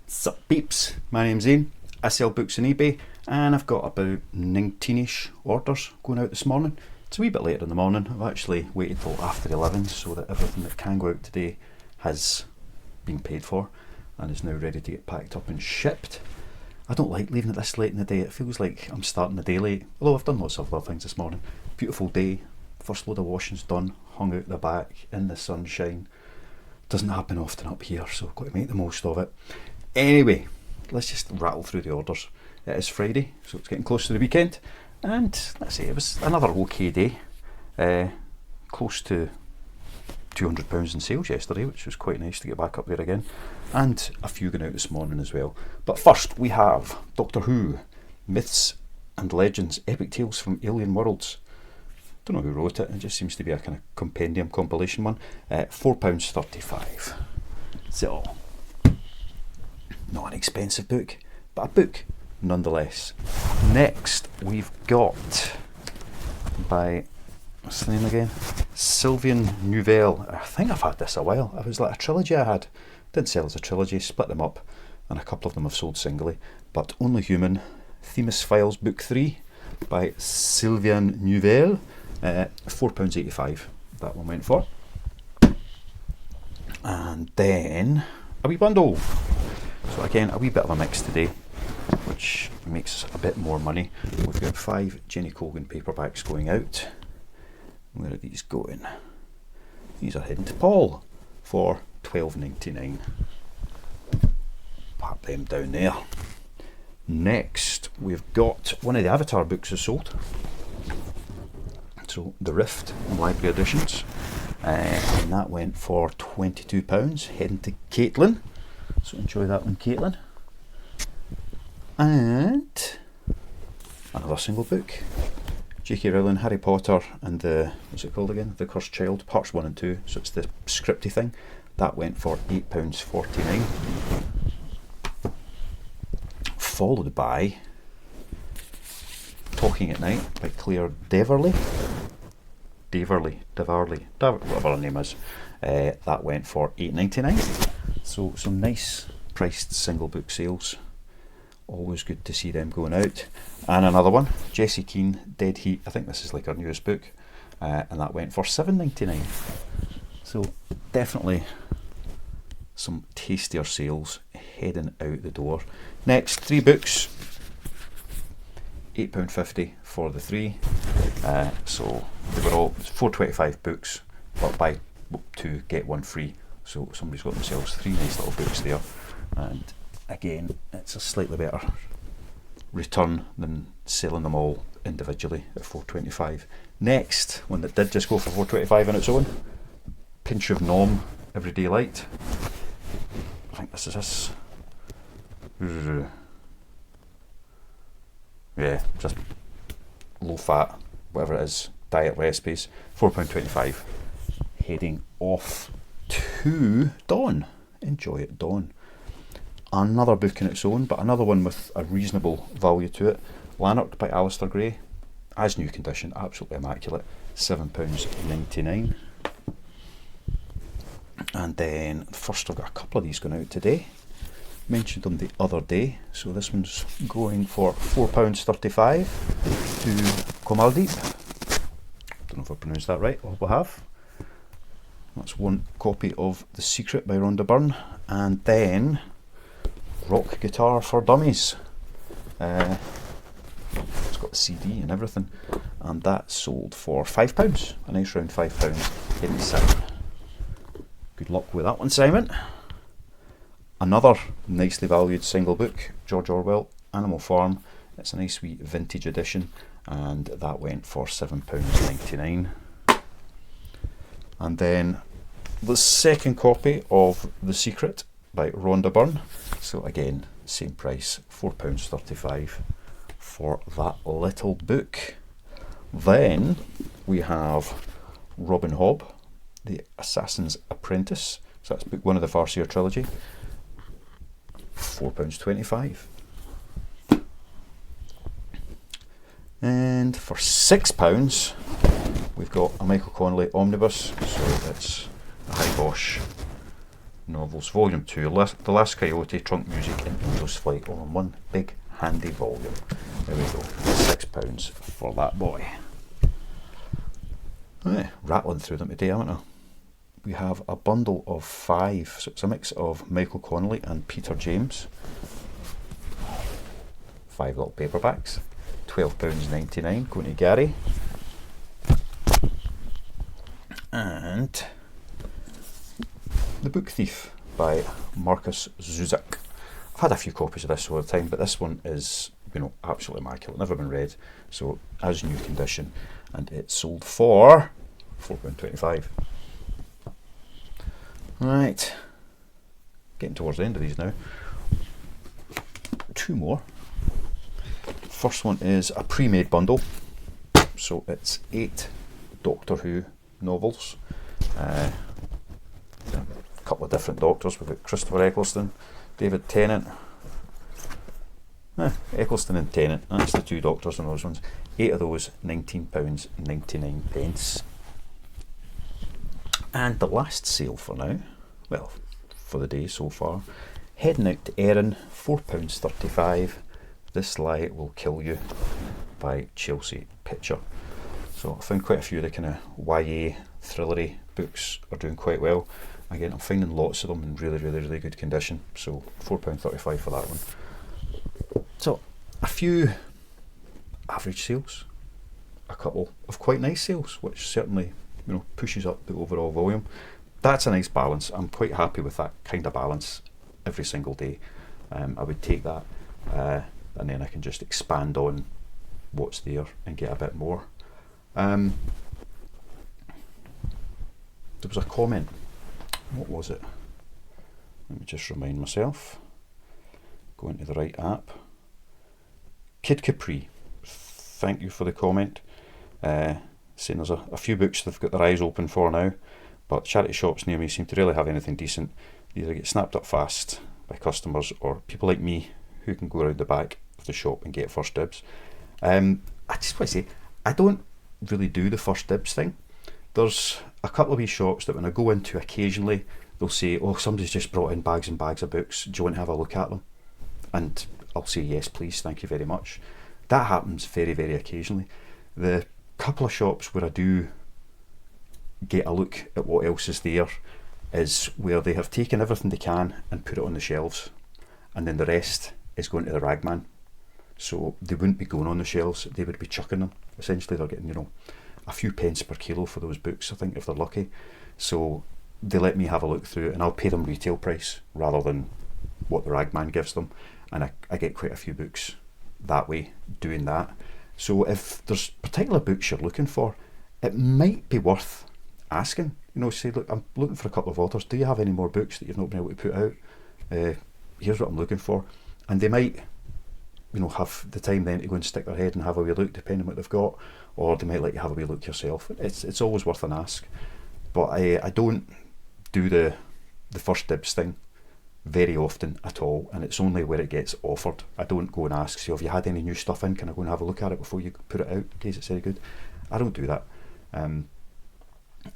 Sup peeps, my name's Ian, I sell books on eBay and I've got about 19ish orders going out this morning. It's a wee bit later in the morning, I've actually waited till after 11 so that everything that can go out today has been paid for and is now ready to get packed up and shipped. I don't like leaving it this late in the day, it feels like I'm starting the day late, although I've done lots of other things this morning. Beautiful day, first load of washing's done, hung out the back in the sunshine. Doesn't happen often up here, so I've got to make the most of it. Anyway, let's just rattle through the orders. It is Friday, so it's getting close to the weekend, and let's say it was another okay day. Close to £200 in sales yesterday, which was quite nice to get back up there again, and a few going out this morning as well. But first we have Doctor Who, Myths and Legends, Epic Tales from Alien Worlds. Don't know who wrote it, it just seems to be a kind of compendium compilation one. £4.35. So, not an expensive book, but a book nonetheless. Next we've got, by, what's the name again? Sylvain Nouvelle. I think I've had this a while. It was like a trilogy I had. Didn't sell as a trilogy, split them up, and a couple of them have sold singly. But Only Human, Themis Files Book 3 by Sylvain Nouvelle. £4.85 that one went for. And then a wee bundle. So again, a wee bit of a mix today, which makes a bit more money. We've got 5 Jenny Colgan paperbacks going out. Where are these going? These are heading to Paul for £12.99. Pop them down there. Next, we've got one of the Avatar books is sold. So The Rift Library Editions, and that went for £22, heading to Caitlin. So enjoy that one, Caitlin. And another single book, J.K. Rowling, Harry Potter and the, what's it called again? The Cursed Child, parts 1 and 2. So it's the scripty thing. That went for £8.49. Followed by Talking at Night by Claire Deverley, whatever her name is. That went for £8.99. So some nice priced single book sales. Always good to see them going out. And another one, Jessie Keane, Dead Heat. I think this is like her newest book, and that went for £7.99. So definitely some tastier sales heading out the door. Next, 3 books. £8.50 for the 3. So they were all £4.25 books, but buy 2 get 1 free. So somebody's got themselves 3 nice little books there, and again it's a slightly better return than selling them all individually at £4.25. Next one that did just go for £4.25 on its own, Pinch of Nom, Everyday Light. I think this is this. Yeah, just low fat, whatever it is, diet recipes. £4.25. Heading off to Dawn. Enjoy it, Dawn. Another book in its own, but another one with a reasonable value to it. Lanark by Alistair Gray, as new condition, absolutely immaculate. £7.99. And then first, I've got a couple of these going out today. Mentioned them the other day, so this one's going for £4.35 to Komaldeep. Don't know if I pronounced that right, I hope I have. That's one copy of The Secret by Rhonda Byrne, and then Rock Guitar for Dummies. It's got the CD and everything, and that sold for £5, a nice round £5, heading to Simon. Good luck with that one, Simon. Another nicely valued single book, George Orwell, Animal Farm. It's a nice wee vintage edition, and that went for £7.99. And then the second copy of The Secret by Rhonda Byrne. So again, same price, £4.35 for that little book. Then we have Robin Hobb, The Assassin's Apprentice. So that's book 1 of the Farseer trilogy. £4.25. And for £6 we've got a Michael Connelly omnibus, so it's a high Bosch novels, Volume 2, The Last Coyote, Trunk Music, and Angel's Flight, all in one big handy volume. There we go, £6 for that boy. Right, rattling through them today, haven't I? We have a bundle of 5, so it's a mix of Michael Connolly and Peter James. 5 little paperbacks, £12.99, going to Gary. And The Book Thief by Marcus Zuzak. I've had a few copies of this over time, but this one is, you know, absolutely immaculate, never been read, so as new condition, and it sold for £4.25. Right, getting towards the end of these now. 2 more. First one is a pre-made bundle, so it's 8 Doctor Who novels. A couple of different Doctors. We've got Christopher Eccleston, David Tennant. Eccleston and Tennant, that's the 2 Doctors in those ones. 8 of those, £19.99. And the last sale for now, well, for the day so far, Heading Out to Erin, £4.35. This Lie Will Kill You by Chelsea Pitcher. So I found quite a few of the kind of YA thrillery books are doing quite well. Again, I'm finding lots of them in really good condition, so £4.35 for that one. So a few average sales, a couple of quite nice sales, which certainly, you know, pushes up the overall volume. That's a nice balance. I'm quite happy with that kind of balance every single day. I would take that, and then I can just expand on what's there and get a bit more. There was a comment. What was it? Let me just remind myself. Go into the right app. Kid Capri, thank you for the comment. Saying there's a few books they've got their eyes open for now, but charity shops near me seem to really have anything decent. They either get snapped up fast by customers or people like me who can go around the back of the shop and get first dibs. I just want to say, I don't really do the first dibs thing. There's a couple of wee shops that when I go into occasionally, they'll say, oh, somebody's just brought in bags and bags of books, do you want to have a look at them? And I'll say, yes please, thank you very much. That happens very occasionally. The couple of shops where I do get a look at what else is there is where they have taken everything they can and put it on the shelves, and then the rest is going to the ragman. So they wouldn't be going on the shelves, they would be chucking them. Essentially they're getting, you know, a few pence per kilo for those books, I think, if they're lucky. So they let me have a look through and I'll pay them retail price rather than what the ragman gives them, and I get quite a few books that way doing that. So if there's particular books you're looking for, it might be worth asking, you know, say, look, I'm looking for a couple of authors, do you have any more books that you've not been able to put out? Here's what I'm looking for. And they might, you know, have the time then to go and stick their head and have a wee look, depending on what they've got, or they might let you have a wee look yourself. It's always worth an ask. But I don't do the first dibs thing very often at all, and it's only where it gets offered. I don't go and ask, say, have you had any new stuff in, can I go and have a look at it before you put it out in case it's very good? I don't do that.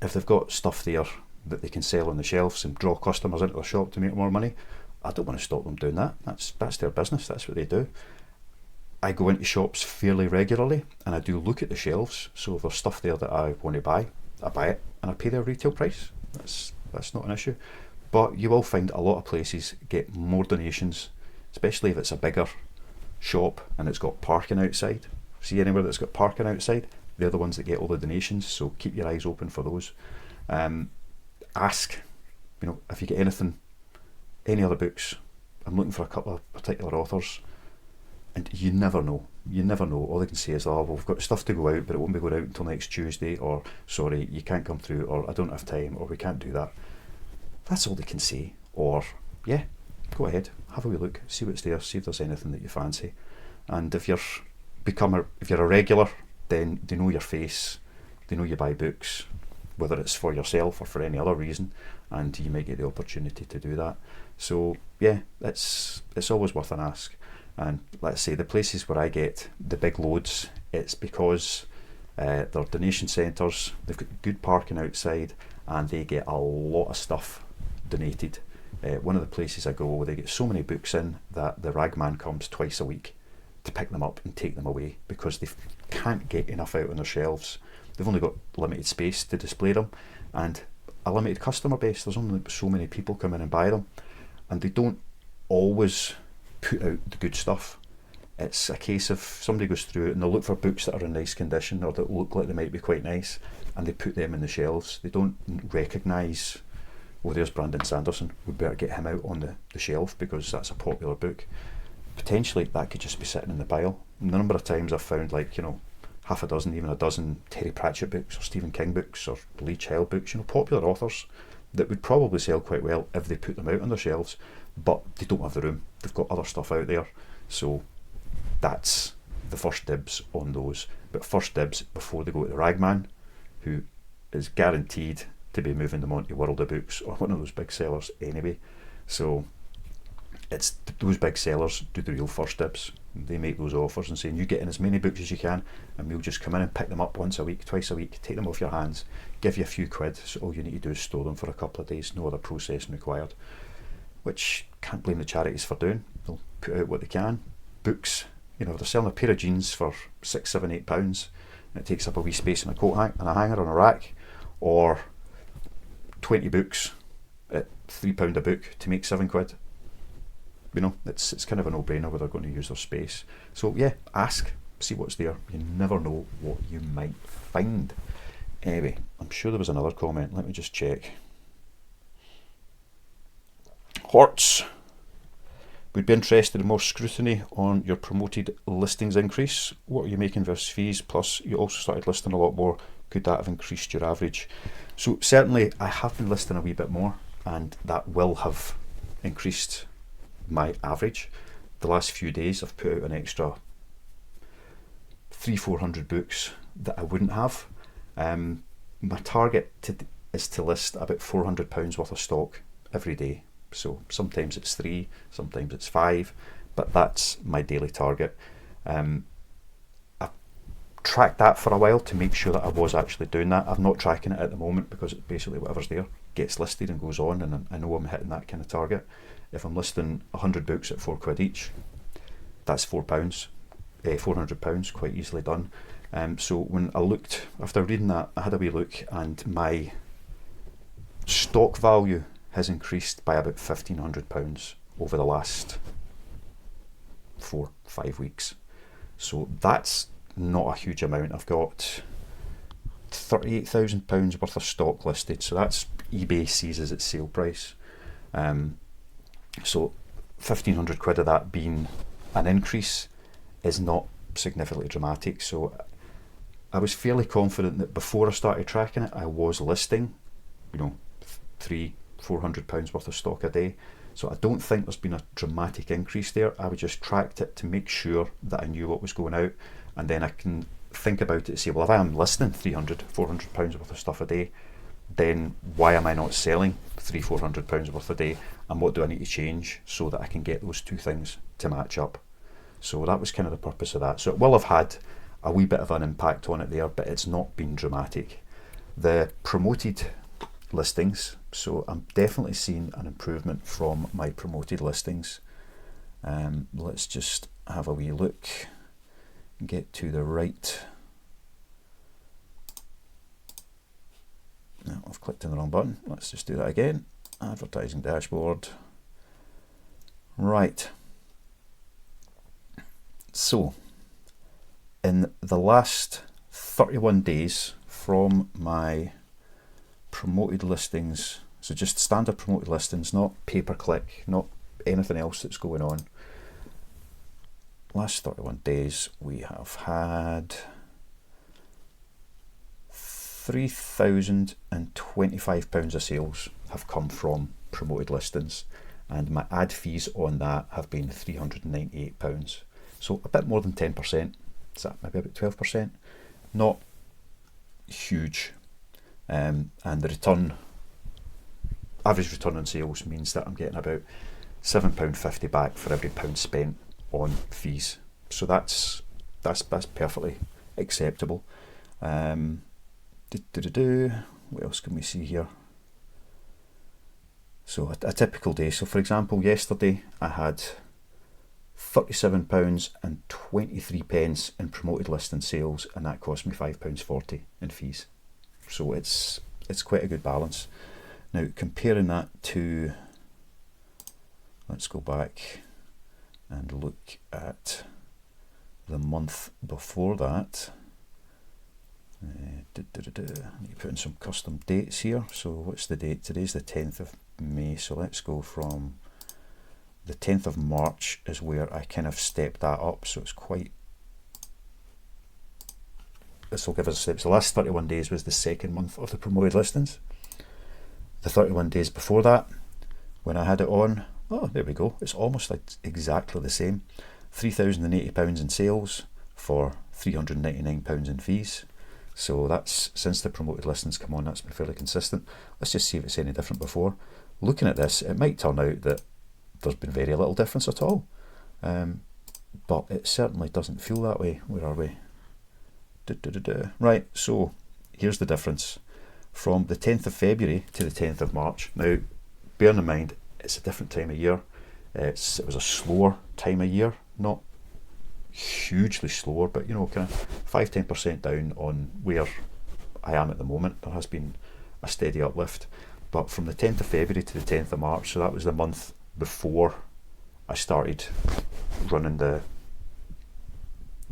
If they've got stuff there that they can sell on the shelves and draw customers into their shop to make more money, I don't want to stop them doing that. That's their business, that's what they do. I go into shops fairly regularly and I do look at the shelves, so if there's stuff there that I want to buy, I buy it and I pay their retail price. That's not an issue. But you will find a lot of places get more donations, especially if it's a bigger shop and it's got parking outside. See anywhere that's got parking outside, they're the ones that get all the donations, so keep your eyes open for those. Ask, you know, if you get anything, any other books. I'm looking for a couple of particular authors, and you never know. All they can say is, oh, well, we've got stuff to go out, but it won't be going out until next Tuesday, or sorry, you can't come through, or I don't have time, or we can't do that. That's all they can say. Or, yeah, go ahead, have a wee look, see what's there, see if there's anything that you fancy. And if you're a regular, then they know your face, they know you buy books, whether it's for yourself or for any other reason, and you might get the opportunity to do that. So yeah, it's always worth an ask. And let's say the places where I get the big loads, it's because they're donation centres, they've got good parking outside, and they get a lot of stuff donated. One of the places I go, they get so many books in that the ragman comes twice a week to pick them up and take them away because they can't get enough out on their shelves. They've only got limited space to display them and a limited customer base. There's only so many people come in and buy them, and they don't always put out the good stuff. It's a case of somebody goes through it and they'll look for books that are in nice condition or that look like they might be quite nice, and they put them in the shelves. They don't recognise, oh, there's Brandon Sanderson, we better get him out on the shelf because that's a popular book. Potentially that could just be sitting in the pile. And the number of times I've found, like, you know, half a dozen, even a dozen Terry Pratchett books or Stephen King books or Lee Child books, you know, popular authors that would probably sell quite well if they put them out on their shelves, but they don't have the room. They've got other stuff out there. So that's the first dibs on those. But first dibs before they go to the ragman, who is guaranteed to be moving them onto World of Books or one of those big sellers anyway. So it's those big sellers do the real first dibs. They make those offers and saying, you get in as many books as you can and we'll just come in and pick them up once a week, twice a week, take them off your hands, give you a few quid, so all you need to do is store them for a couple of days, no other processing required. Which can't blame the charities for doing. They'll put out what they can. Books, you know, they're selling a pair of jeans for £6, £7, £8 and it takes up a wee space in a coat and a hanger on a rack, or 20 books at £3 a book to make £7. You know, it's kind of a no-brainer where they're going to use their space. So yeah, ask, see what's there. You never know what you might find. Anyway, I'm sure there was another comment. Let me just check. Hortz would be interested in more scrutiny on your promoted listings increase. What are you making versus fees? Plus, you also started listing a lot more. Could that have increased your average? So certainly, I have been listing a wee bit more, and that will have increased my average. The last few days, I've put out an extra 300-400 books that I wouldn't have. My target is to list about £400 worth of stock every day. So sometimes it's 3, sometimes it's 5, but that's my daily target. I've tracked that for a while to make sure that I was actually doing that. I'm not tracking it at the moment because it's basically whatever's there gets listed and goes on, and I know I'm hitting that kind of target. If I'm listing 100 books at £4 each, that's £400, quite easily done. So when I looked, after reading that, I had a wee look, and my stock value has increased by about £1,500 over the last 4-5 weeks. So that's not a huge amount. I've got £38,000 worth of stock listed, so that's eBay sees as its sale price. So £1,500 of that being an increase is not significantly dramatic. So I was fairly confident that before I started tracking it, I was listing, you know, £300-400 worth of stock a day. So I don't think there's been a dramatic increase there. I would just tracked it to make sure that I knew what was going out, and then I can think about it and say, well, if I am listing £300-400 worth of stuff a day, then why am I not selling £300-400 worth a day, and what do I need to change so that I can get those two things to match up? So that was kind of the purpose of that. So it will have had a wee bit of an impact on it there, but it's not been dramatic. The promoted listings, so I'm definitely seeing an improvement from my promoted listings. Let's just have a wee look and get to the right. No, I've clicked on the wrong button. Let's just do that again. Advertising dashboard. Right. So, in the last 31 days from my promoted listings, so just standard promoted listings, not pay-per-click, not anything else that's going on. Last 31 days, we have had £3,025 of sales have come from promoted listings, and my ad fees on that have been £398. So a bit more than 10%. Is that maybe about 12%? Not huge. And the average return on sales means that I'm getting about £7.50 back for every pound spent on fees. So that's perfectly acceptable. What else can we see here? So a typical day. So for example, yesterday I had £37.23 in promoted listing sales, and that cost me £5.40 in fees. So it's quite a good balance. Now comparing that to, let's go back and look at the month before that. I need to put in some custom dates here. So what's the date? Today's the 10th of May. So let's go from the 10th of March is where I kind of stepped that up. So it's quite, this will give us a step. So the last 31 days was the second month of the promoted listings. The 31 days before that, when I had it on, oh, there we go. It's almost like exactly the same. £3,080 in sales for £399 in fees. So that's, since the promoted listings come on, that's been fairly consistent. Let's just see if it's any different before. Looking at this, it might turn out that there's been very little difference at all. But it certainly doesn't feel that way. Where are we? Right, so here's the difference. From the 10th of February to the 10th of March. Now, bearing in mind, it's a different time of year. It was a slower time of year, not hugely slower, but you know, kind of 5-10% down on where I am at the moment. There has been a steady uplift, but from the 10th of February to the 10th of March, so that was the month before I started running the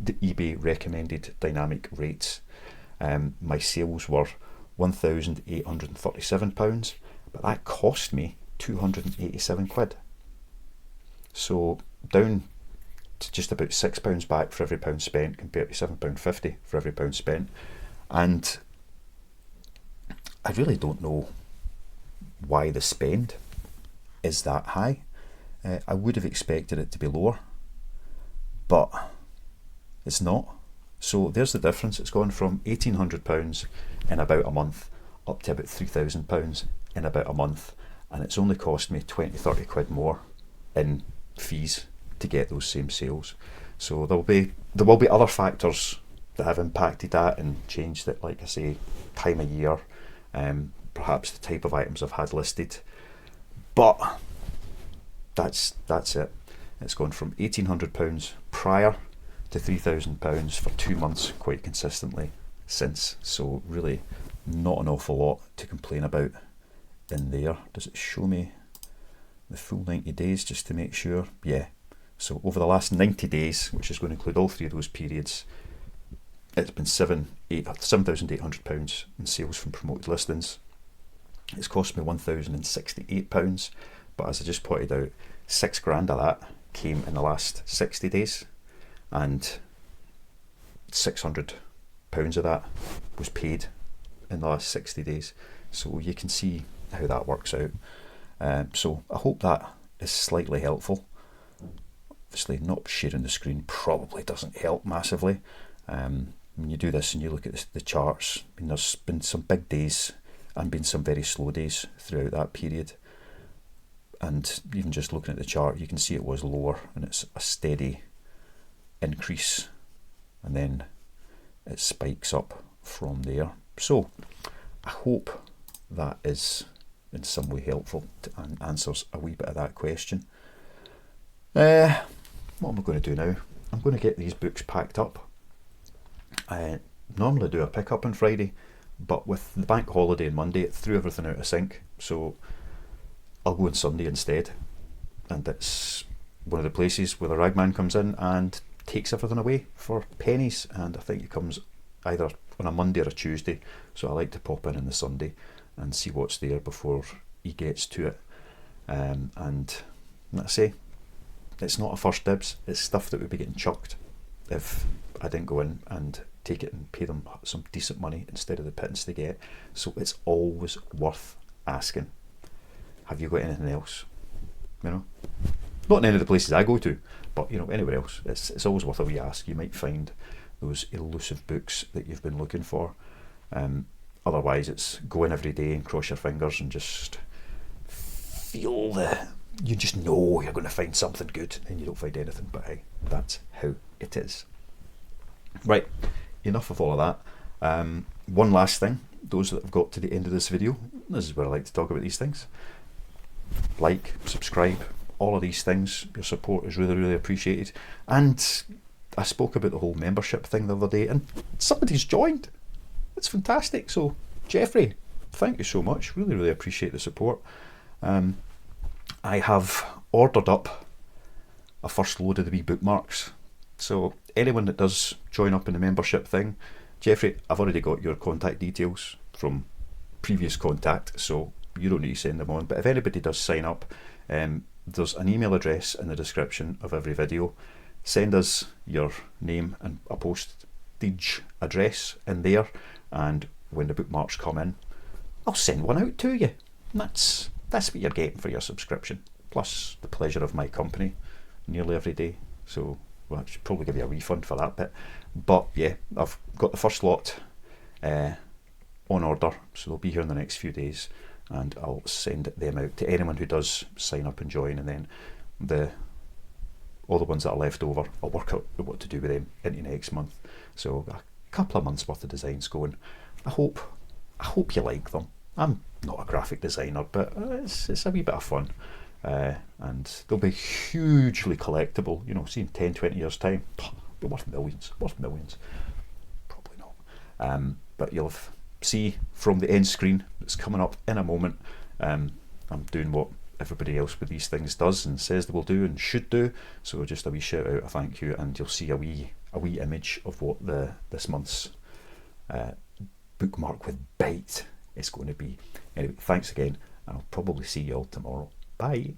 eBay recommended dynamic rates, my sales were £1,837, but that cost me 287 quid. So down to just about £6 back for every pound spent, compared to £7.50 for every pound spent. And I really don't know why the spend is that high. I would have expected it to be lower, but it's not. So there's the difference. It's gone from £1,800 in about a month up to about £3,000 in about a month, and it's only cost me 20-30 quid more in fees to get those same sales. So there will be other factors that have impacted that and changed it, like I say, time of year, perhaps the type of items I've had listed, but that's it. It's gone from £1,800 prior to £3,000 for 2 months quite consistently since. So really not an awful lot to complain about in there. Does it show me the full 90 days just to make sure? Yeah. So over the last 90 days, which is going to include all three of those periods, it's been £7,800 in sales from promoted listings. It's cost me £1,068, but as I just pointed out, £6,000 of that came in the last 60 days, and £600 of that was paid in the last 60 days. So you can see how that works out. So I hope that is slightly helpful. Obviously not sharing the screen probably doesn't help massively. When you do this and you look at the charts, I mean, there's been some big days and been some very slow days throughout that period. And even just looking at the chart, you can see it was lower, and it's a steady increase, and then it spikes up from there. So I hope that is in some way helpful and answers a wee bit of that question. What am I going to do now? I'm going to get these books packed up. I normally do a pick-up on Friday, but with the bank holiday and Monday, it threw everything out of sync, so I'll go on Sunday instead. And it's one of the places where the ragman comes in and takes everything away for pennies, and I think it comes either on a Monday or a Tuesday, so I like to pop in on the Sunday and see what's there before he gets to it. And let's say, it's not a first dibs, it's stuff that would be getting chucked if I didn't go in and take it and pay them some decent money instead of the pittance they get. So it's always worth asking, have you got anything else? You know, not in any of the places I go to, but you know, anywhere else, it's always worth a wee ask. You might find those elusive books that you've been looking for. Otherwise, it's go in every day and cross your fingers and just feel you just know you're going to find something good, and you don't find anything. But hey, that's how it is. Right, enough of all of that. One last thing, those that have got to the end of this video, this is where I like to talk about these things. like, subscribe, all of these things. Your support is really, really appreciated. And I spoke about the whole membership thing the other day, and somebody's joined. It's fantastic. So Jeffrey, thank you so much. Really, really appreciate the support. I have ordered up a first load of the wee bookmarks. So anyone that does join up in the membership thing, Jeffrey, I've already got your contact details from previous contact, so you don't need to send them on. But if anybody does sign up, there's an email address in the description of every video. Send us your name and a postage address in there, and when the bookmarks come in, I'll send one out to you. And that's what you're getting for your subscription, plus the pleasure of my company nearly every day. So well, I should probably give you a refund for that bit. But yeah, I've got the first lot on order, so they'll be here in the next few days, and I'll send them out to anyone who does sign up and join, and then all the ones that are left over, I'll work out what to do with them into next month. So a couple of months worth of designs going. I hope you like them. I'm not a graphic designer, but it's a wee bit of fun. And they'll be hugely collectible, see in 10-20 years time, be worth millions. Probably not, but you'll see from the end screen that's coming up in a moment. I'm doing what everybody else with these things does and says they will do and should do, so just a wee shout out, a thank you, and you'll see a wee image of what this month's bookmark with bite is going to be. Anyway, thanks again, and I'll probably see you all tomorrow. Bye.